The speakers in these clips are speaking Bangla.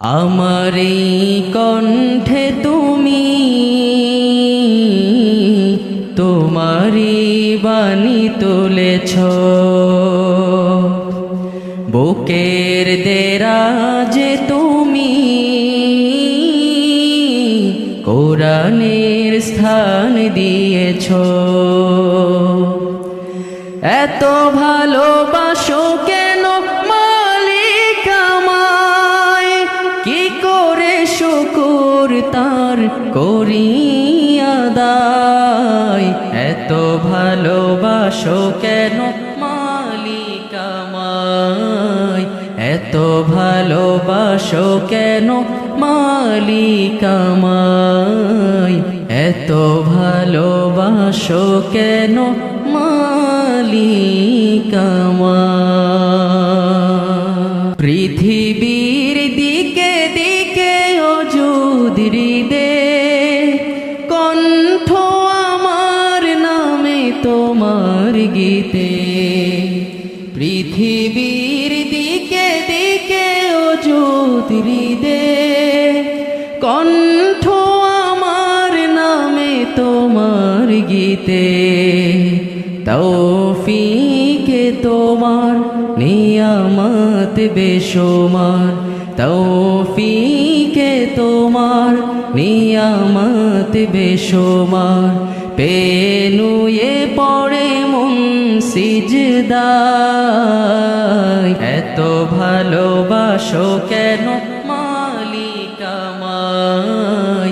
আমার এই কণ্ঠে তুমি তোমারি বাণী তুলেছ, বুকের দেরাজে তুমি কোরআনের স্থান দিয়েছ। এত ভালোবাসো কেন মালিক আমায়, কি করে শুকর তার করি আদায়। এত ভালোবাসো কেন মালিক আমায়, এত ভালোবাসো কেন মালিক আমায়, এত ভালোবাসো কেন মালিক আমায়। পৃথিবীর দিকে দিকে অযুদ হৃদে কণ্ঠ আমার নামে তোমার গীতে। পৃথিবীর দিকে দিকে অযুদ হৃদে কণ্ঠ আমার নামে তোমার গীতে। তৌফিকে তোমার নিয়ামত বেশুমার, তৌফিকে তোমার নিয়ামত বেশুমার। পেনুয়ে পড়ে মন সিজদায়, এত ভালোবাসো কেন মালিক আমায়,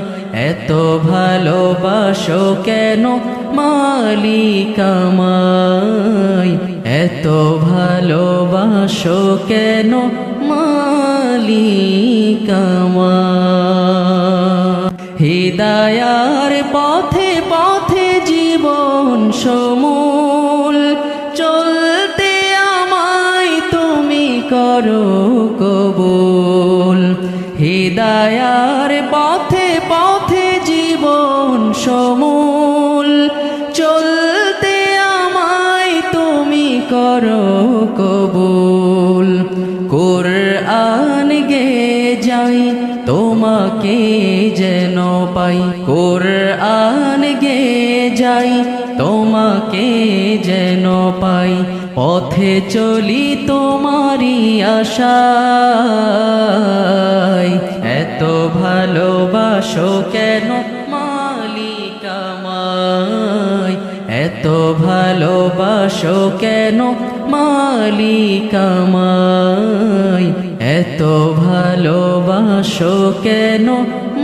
এত ভালোবাসো কেন মালিক আমায়, এত ভালোবাসো কেন মালিক আমায়। হিদায়ার পথে পথে জীবন সমূল চলতে আমায় তুমি করো কবুল। হিদায়ার পথে পথে জীবন সমূল চলতে আমায় তুমি করো কবুল। কুরআন গে যাই তোমাকে যেন পাই, কুরআন গে যাই তোমাকে যেন পাই। পথে চলি তোমারি আশায়, এত ভালোবাসো কেন মালিক আমায়, এত ভালোবাসো কেন মালিক আমায়, এত ভালোবাসো কেন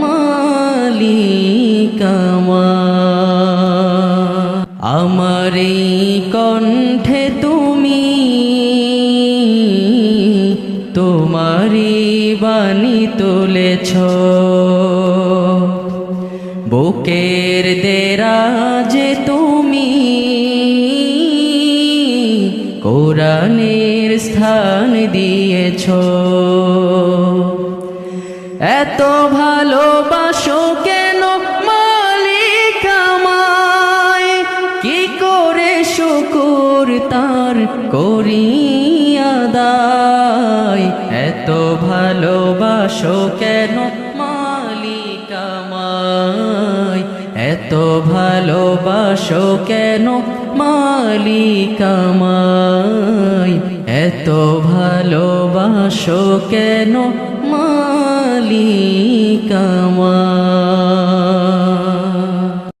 মালিক আমায়। আমার এই কণ্ঠে তুমি তোমারি বাণী তুলেছ, বুকের দেরাজে তুমি কোরআনের স্থান দিয়েছ। এত ভালোবাসো কেন মালিক আমায়, কি করে শুকর তার করি আদায়। এত ভালোবাসো কেন মালিক আমায়, এত ভালোবাসো কেন মালিক আমায়, এত ভালোবাসো কেন মালিক আমায়।